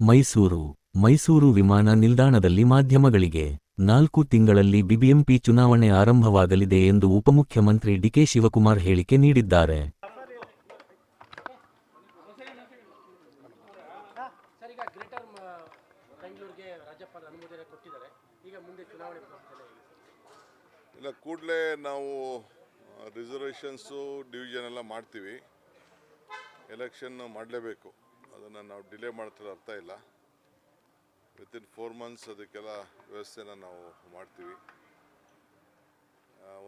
ಮೈಸೂರು ವಿಮಾನ ನಿಲ್ದಾಣದಲ್ಲಿ ಮಾಧ್ಯಮಗಳಿಗೆ 4 ತಿಂಗಳಲ್ಲಿ ಬಿಬಿಎಂಪಿ ಚುನಾವಣೆ ಆರಂಭವಾಗಲಿದೆ ಎಂದು ಉಪಮುಖ್ಯಮಂತ್ರಿ ಡಿಕೆ ಶಿವಕುಮಾರ್ ಹೇಳಿಕೆ ನೀಡಿದ್ದಾರೆ. ಇಲ್ಲ, ಕೂಡಲೇ ನಾವು ರಿಸರ್ವೇಷನ್ಸು ಡಿವಿಷನ್ ಎಲ್ಲ ಮಾಡ್ತೀವಿ. ಎಲೆಕ್ಷನ್ ಮಾಡಲೇಬೇಕು, ಅದನ್ನು ನಾವು ಡಿಲೇ ಮಾಡ್ತಿರೋ ಅರ್ಥ ಇಲ್ಲ. ವಿತಿನ್ 4 months ಅದಕ್ಕೆಲ್ಲ ವ್ಯವಸ್ಥೆನ ನಾವು ಮಾಡ್ತೀವಿ.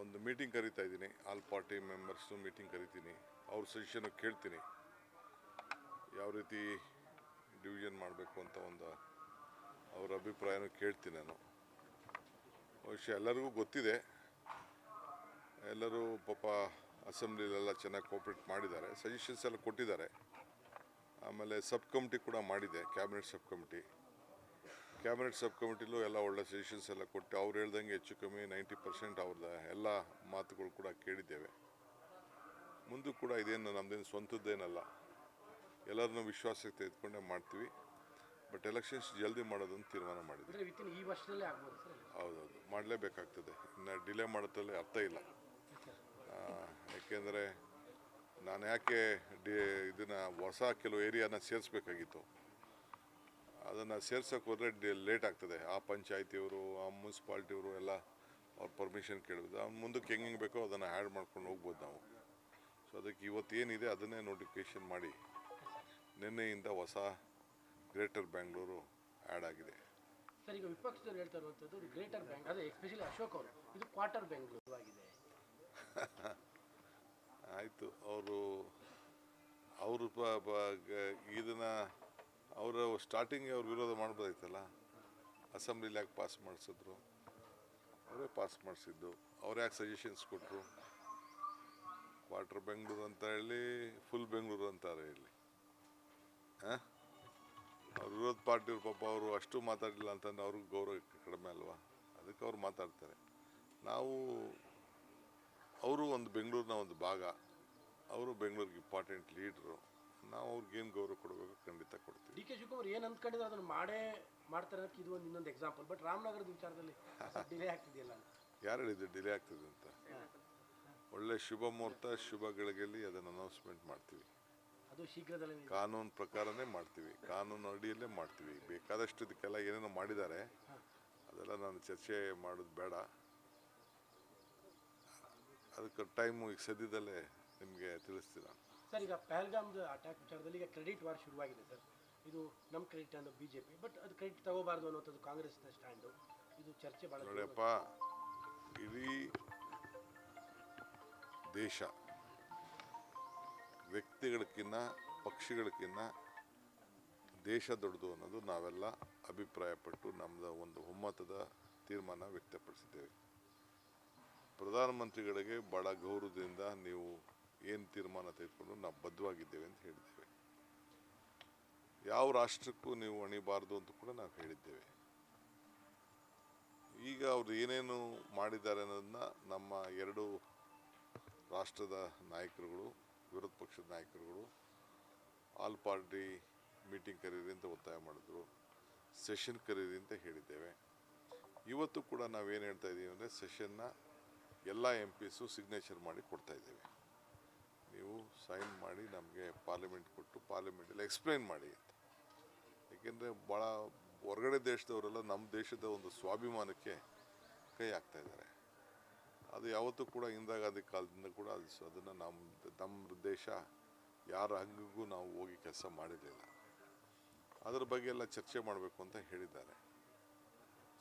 ಒಂದು ಮೀಟಿಂಗ್ ಕರಿತಾ ಇದ್ದೀನಿ, ಆಲ್ ಪಾರ್ಟಿ ಮೆಂಬರ್ಸ್ನು ಮೀಟಿಂಗ್ ಕರಿತೀನಿ, ಅವ್ರ ಸಜೆಷನ್ ಕೇಳ್ತೀನಿ, ಯಾವ ರೀತಿ ಡಿವಿಷನ್ ಮಾಡಬೇಕು ಅಂತ ಒಂದು ಅವ್ರ ಅಭಿಪ್ರಾಯನೂ ಕೇಳ್ತೀನಿ. ನಾನು ಬಹುಶಃ ಎಲ್ಲರಿಗೂ ಗೊತ್ತಿದೆ, ಎಲ್ಲರೂ ಪಾಪ ಅಸೆಂಬ್ಲಿಲೆಲ್ಲ ಚೆನ್ನಾಗಿ ಕೋಆಪ್ರೇಟ್ ಮಾಡಿದ್ದಾರೆ, ಸಜೆಷನ್ಸ್ ಎಲ್ಲ ಕೊಟ್ಟಿದ್ದಾರೆ. ಆಮೇಲೆ ಸಬ್ ಕಮಿಟಿ ಕೂಡ ಮಾಡಿದೆ, ಕ್ಯಾಬಿನೆಟ್ ಸಬ್ ಕಮಿಟಿಲೂ ಎಲ್ಲ ಒಳ್ಳೆ ಸಜೆಷನ್ಸ್ ಎಲ್ಲ ಕೊಟ್ಟು ಅವ್ರು ಹೇಳ್ದಂಗೆ ಹೆಚ್ಚು ಕಮ್ಮಿ 90% ಅವ್ರದ್ದು ಎಲ್ಲ ಮಾತುಗಳು ಕೂಡ ಕೇಳಿದ್ದೇವೆ. ಮುಂದೂ ಕೂಡ ಇದೇನು ನಮ್ಮದೇನು ಸ್ವಂತದ್ದೇನಲ್ಲ, ಎಲ್ಲರನ್ನೂ ವಿಶ್ವಾಸಕ್ಕೆ ತೆಗೆದುಕೊಂಡೇ ಮಾಡ್ತೀವಿ. ಬಟ್ ಎಲೆಕ್ಷನ್ಸ್ ಜಲ್ದಿ ಮಾಡೋದನ್ನು ತೀರ್ಮಾನ ಮಾಡಿದ್ವಿ. ಹೌದೌದು, ಮಾಡಲೇಬೇಕಾಗ್ತದೆ, ಇನ್ನು ಡಿಲೇ ಮಾಡೋದ್ರಲ್ಲಿ ಅರ್ಥ ಇಲ್ಲ. ಯಾಕೆಂದರೆ ನಾನು ಯಾಕೆ ಇದನ್ನು ಹೊಸ ಕೆಲವು ಏರಿಯಾನ ಸೇರಿಸ್ಬೇಕಾಗಿತ್ತು, ಅದನ್ನು ಸೇರ್ಸೋಕೆ ಹೋದರೆ ಲೇಟ್ ಆಗ್ತದೆ. ಆ ಪಂಚಾಯತಿಯವರು, ಆ ಮುನ್ಸಿಪಾಲ್ಟಿಯವರು ಎಲ್ಲ ಅವ್ರ ಪರ್ಮಿಷನ್ ಕೇಳಿದ್ರು. ಅವ್ನು ಮುಂದಕ್ಕೆ ಹೆಂಗೆ ಬೇಕೋ ಅದನ್ನು ಆ್ಯಡ್ ಮಾಡ್ಕೊಂಡು ಹೋಗ್ಬೋದು ನಾವು. ಸೊ ಅದಕ್ಕೆ ಇವತ್ತೇನಿದೆ ಅದನ್ನೇ ನೋಟಿಫಿಕೇಷನ್ ಮಾಡಿ ನಿನ್ನೆಯಿಂದ ಹೊಸ ಗ್ರೇಟರ್ ಬೆಂಗಳೂರು ಆ್ಯಡ್ ಆಗಿದೆ. ಸರ್, ಈಗ ವಿಪಕ್ಷದವರು ಹೇಳ್ತಾ ಇರುವಂಥದ್ದು ಗ್ರೇಟರ್ ಬೆಂಗಳೂರು, ಅದೇ ಎಸ್ಪೆಷಲಿ ಅಶೋಕ್ ಅವರು, ಇದು ಕ್ವಾರ್ಟರ್ ಬೆಂಗಳೂರು ಆಗಿದೆ. ಆಯಿತು, ಅವರು ಇದನ್ನು ಅವರು ಸ್ಟಾರ್ಟಿಂಗ್ ಅವ್ರು ವಿರೋಧ ಮಾಡ್ಬೋದಾಯ್ತಲ್ಲ. ಅಸೆಂಬ್ಲಿಲಿ ಯಾಕೆ ಪಾಸ್ ಮಾಡಿಸಿದ್ರು, ಅವರೇ ಪಾಸ್ ಮಾಡಿಸಿದ್ದು, ಅವ್ರು ಯಾಕೆ ಸಜೆಷನ್ಸ್ ಕೊಟ್ಟರು. ಕ್ವಾರ್ಟರ್ ಬೆಂಗಳೂರು ಅಂತ ಹೇಳಿ ಫುಲ್ ಬೆಂಗಳೂರು ಅಂತಾರೆ ಇಲ್ಲಿ. ಅವ್ರ ವಿರೋಧ ಪಾರ್ಟಿಯವ್ರು ಪಾಪ ಅವರು ಅಷ್ಟು ಮಾತಾಡಲಿಲ್ಲ ಅಂತಂದ್ರೆ ಅವ್ರಿಗೂ ಗೌರವ ಕಡಿಮೆ ಅಲ್ವಾ, ಅದಕ್ಕೆ ಅವ್ರು ಮಾತಾಡ್ತಾರೆ. ಅವರು ಒಂದು ಬೆಂಗಳೂರಿನ ಒಂದು ಭಾಗ, ಅವರು ಬೆಂಗಳೂರಿಗೆ ಇಂಪಾರ್ಟೆಂಟ್ ಲೀಡ್ರು, ನಾವು ಅವ್ರಿಗೇನು ಗೌರವ ಕೊಡಬೇಕು ಖಂಡಿತ ಕೊಡ್ತೀವಿ. ಡಿ ಕೆ ಶಿವಕುಮಾರ್ ಏನು ಅಂದ್ಕೊಂಡಿದ್ರು ಅದನ್ನು ಮಾಡ್ತಾರೆ ಅನ್ನೋಕ್ಕೆ ಇದು ಇನ್ನೊಂದು ಎಕ್ಸಾಂಪಲ್. ಬಟ್ ರಾಮನಗರದ ವಿಚಾರದಲ್ಲಿ ಡಿಲೇ ಆಗ್ತಿದೆಯಲ್ಲ, ಯಾರು ಹೇಳಿದ್ರು ಡಿಲೇ ಆಗ್ತದೆ ಅಂತ? ಒಳ್ಳೆ ಶುಭ ಮುಹೂರ್ತ, ಶುಭ ಗಳಿಗೆಯಲ್ಲಿ ಅದನ್ನು ಅನೌನ್ಸ್ಮೆಂಟ್ ಮಾಡ್ತೀವಿ. ಅದು ಶೀಘ್ರದಲ್ಲೇ ಕಾನೂನು ಪ್ರಕಾರನೇ ಮಾಡ್ತೀವಿ, ಕಾನೂನು ಅಡಿಯಲ್ಲೇ ಮಾಡ್ತೀವಿ. ಬೇಕಾದಷ್ಟು ಇದಕ್ಕೆಲ್ಲ ಏನೇನೋ ಮಾಡಿದ್ದಾರೆ, ಅದೆಲ್ಲ ನಾನು ಚರ್ಚೆ ಮಾಡೋದು ಬೇಡ. ಅದಕ್ಕೆ ಟೈಮು ಈಗ ಸದ್ಯದಲ್ಲೇ ನಿಮಗೆ ತಿಳಿಸ್ತೀನಿ. ಸರ್, ಈಗ ಪಹಲ್ಗಾಮ್ದು ಅಟ್ಯಾಕ್ ವಿಚಾರದಲ್ಲಿ ಈಗ ಕ್ರೆಡಿಟ್ ವಾರ್ ಶುರುವಾಗಿದೆ ಸರ್. ಇದು ನಮ್ಮ ಕ್ರೆಡಿಟ್ ಅನ್ನೋ ಬಿಜೆಪಿ, ಬಟ್ ಅದು ಕ್ರೆಡಿಟ್ ತಗೋಬಾರ್ದು ಅನ್ನೋಂಥದ್ದು ಕಾಂಗ್ರೆಸ್ನ ಸ್ಟ್ಯಾಂಡು. ಇದು ಚರ್ಚೆ ಭಾಳ. ನೋಡಿಯಪ್ಪ, ಇಡೀ ದೇಶ ವ್ಯಕ್ತಿಗಳಕ್ಕಿಂತ ಪಕ್ಷಿಗಳಕ್ಕಿಂತ ದೇಶ ದೊಡ್ಡದು ಅನ್ನೋದು ನಾವೆಲ್ಲ ಅಭಿಪ್ರಾಯಪಟ್ಟು ನಮ್ಮದು ಒಂದು ಒಮ್ಮತದ ತೀರ್ಮಾನ ವ್ಯಕ್ತಪಡಿಸಿದ್ದೇವೆ. ಪ್ರಧಾನಮಂತ್ರಿಗಳಿಗೆ ಭಾಳ ಗೌರವದಿಂದ ನೀವು ಏನು ತೀರ್ಮಾನ ತೆಗೆದುಕೊಂಡು ನಾವು ಬದ್ಧವಾಗಿದ್ದೇವೆ ಅಂತ ಹೇಳಿದ್ದೇವೆ. ಯಾವ ರಾಷ್ಟ್ರಕ್ಕೂ ನೀವು ಅಣಿಬಾರ್ದು ಅಂತ ಕೂಡ ನಾವು ಹೇಳಿದ್ದೇವೆ. ಈಗ ಅವ್ರು ಏನೇನು ಮಾಡಿದ್ದಾರೆ ಅನ್ನೋದನ್ನ ನಮ್ಮ ಎರಡು ರಾಷ್ಟ್ರದ ನಾಯಕರುಗಳು, ವಿರೋಧ ಪಕ್ಷದ ನಾಯಕರುಗಳು ಆಲ್ ಪಾರ್ಟಿ ಮೀಟಿಂಗ್ ಕರೀರಿ ಅಂತ ಒತ್ತಾಯ ಮಾಡಿದ್ರು, ಸೆಷನ್ ಕರೀರಿ ಅಂತ ಹೇಳಿದ್ದೇವೆ. ಇವತ್ತು ಕೂಡ ನಾವೇನು ಹೇಳ್ತಾ ಇದ್ದೀವಿ ಅಂದರೆ ಸೆಷನ್ನ ಎಲ್ಲ MPಸು ಸಿಗ್ನೇಚರ್ ಮಾಡಿ ಕೊಡ್ತಾ ಇದ್ದೇವೆ. ನೀವು ಸೈನ್ ಮಾಡಿ ನಮಗೆ ಪಾರ್ಲಿಮೆಂಟ್ ಕೊಟ್ಟು ಪಾರ್ಲಿಮೆಂಟಲ್ಲಿ ಎಕ್ಸ್ಪ್ಲೈನ್ ಮಾಡಿ ಅಂತ. ಏಕೆಂದರೆ ಭಾಳ ಹೊರಗಡೆ ದೇಶದವರೆಲ್ಲ ನಮ್ಮ ದೇಶದ ಒಂದು ಸ್ವಾಭಿಮಾನಕ್ಕೆ ಕೈ ಹಾಕ್ತಾ ಇದ್ದಾರೆ. ಅದು ಯಾವತ್ತೂ ಕೂಡ ಇಂದಿರಾ ಗಾಂಧಿ ಕಾಲದಿಂದ ಕೂಡ ಅದನ್ನು ನಮ್ಮ ದೇಶ ಯಾರ ಹಂಗಿಗೂ ನಾವು ಹೋಗಿ ಕೆಲಸ ಮಾಡಿರಲಿಲ್ಲ. ಅದರ ಬಗ್ಗೆ ಎಲ್ಲ ಚರ್ಚೆ ಮಾಡಬೇಕು ಅಂತ ಹೇಳಿದ್ದಾರೆ.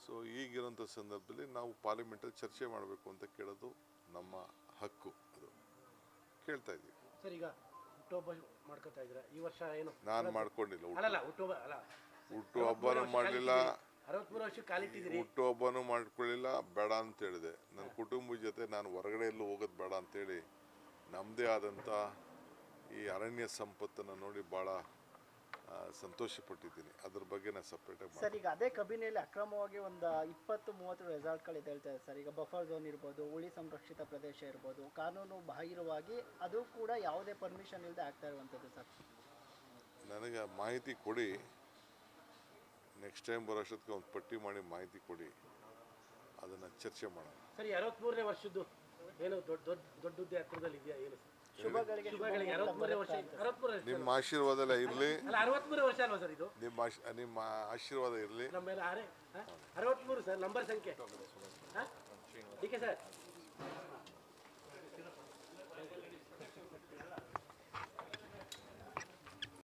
ಸೊ ಈಗಿರೋಂಥ ಸಂದರ್ಭದಲ್ಲಿ ನಾವು ಪಾರ್ಲಿಮೆಂಟಲ್ಲಿ ಚರ್ಚೆ ಮಾಡಬೇಕು ಅಂತ ಕೇಳೋದು ನಮ್ಮ ಹಕ್ಕು, ಅದು ಕೇಳ್ತಾ ಇದ್ದೀವಿ. ಸರ್, ಈಗ ಹುಟ್ಟುಹಬ್ಬ ಮಾಡ್ಕೊತಾ ಇದ್ದೀರಾ ಈ ವರ್ಷ? ಏನು ನಾನು ಮಾಡ್ಕೊಂಡಿಲ್ಲ, ಹುಟ್ಟುಹಬ್ಬನೂ ಮಾಡಲಿಲ್ಲ, 63 ವರ್ಷಕ್ಕೆ ಕಾಲಿಟ್ಟಿದ್ದೀರಿ. ಹುಟ್ಟುಹಬ್ಬನೂ ಮಾಡ್ಕೊಳ್ಳಿಲ್ಲ, ಬೇಡ ಅಂತ ಹೇಳಿದೆ. ನನ್ನ ಕುಟುಂಬದ ಜೊತೆ ನಾನು ಹೊರಗಡೆ ಎಲ್ಲೂ ಹೋಗೋದು ಬೇಡ ಅಂತೇಳಿ ನಮ್ಮದೇ ಆದಂಥ ಈ ಅರಣ್ಯ ಸಂಪತ್ತನ್ನು ನೋಡಿ ಭಾಳ ಸಂತೋಷಪಟ್ಟಿದ್ದೀನಿ. ಅದ್ರ ಬಗ್ಗೆ ನಾನು ಸಪ್ರೇಟಾಗಿ. ಸರ್, ಈಗ ಅದೇ ಕಬಿನಿಯಲ್ಲಿ ಅಕ್ರಮವಾಗಿ ಒಂದು 20-30 ರೆಸಾರ್ಟ್ಗಳಿದೆ ಹೇಳ್ತಾರೆ ಸರ್. ಈಗ ಬಫರ್ ಝೋನ್ ಇರ್ಬೋದು, ಹುಳಿ ಸಂರಕ್ಷಿತ ಪ್ರದೇಶ ಇರ್ಬೋದು, ಕಾನೂನು ಬಾಹಿರವಾಗಿ ಅದು ಕೂಡ ಯಾವುದೇ ಪರ್ಮಿಷನ್ ಇಲ್ಲದೆ ಆಗ್ತಾ ಇರುವಂಥದ್ದು ಸರ್. ನನಗೆ ಮಾಹಿತಿ ಕೊಡಿ, ನೆಕ್ಸ್ಟ್ ಟೈಮ್ ಬರೋ ಅಷ್ಟೊತ್ತಿಗೆ ಒಂದು ಪಟ್ಟಿ ಮಾಡಿ ಮಾಹಿತಿ ಕೊಡಿ, ಅದನ್ನು ಚರ್ಚೆ ಮಾಡೋಣ. ಸರಿ, 63ನೇ ವರ್ಷದ್ದು ಏನು ದೊಡ್ಡ ಹುದ್ದೆ ಹತ್ರದಲ್ಲಿ ಇದೆಯಾ ಏನು ಸರ್? ಶುಭಗಳಿಗೆ ಶುಭಗಳಿಗೆ 63ನೇ ವರ್ಷ 63 ವರ್ಷ ನಿಮ್ಮ ಆಶೀರ್ವಾದ ಎಲ್ಲ ಇರಲಿ, ಅಲ್ಲ 63 ವರ್ಷ ಅಲ್ವಾ ಸರ್ ಇದು? ನಿಮ್ಮ ಆಶೀರ್ವಾದ ಇರಲಿ. ನಮ್ಮ ಮೇಲೆ 63 ಸರ್ ನಂಬರ್ ಸಂಖ್ಯೆ. D K sir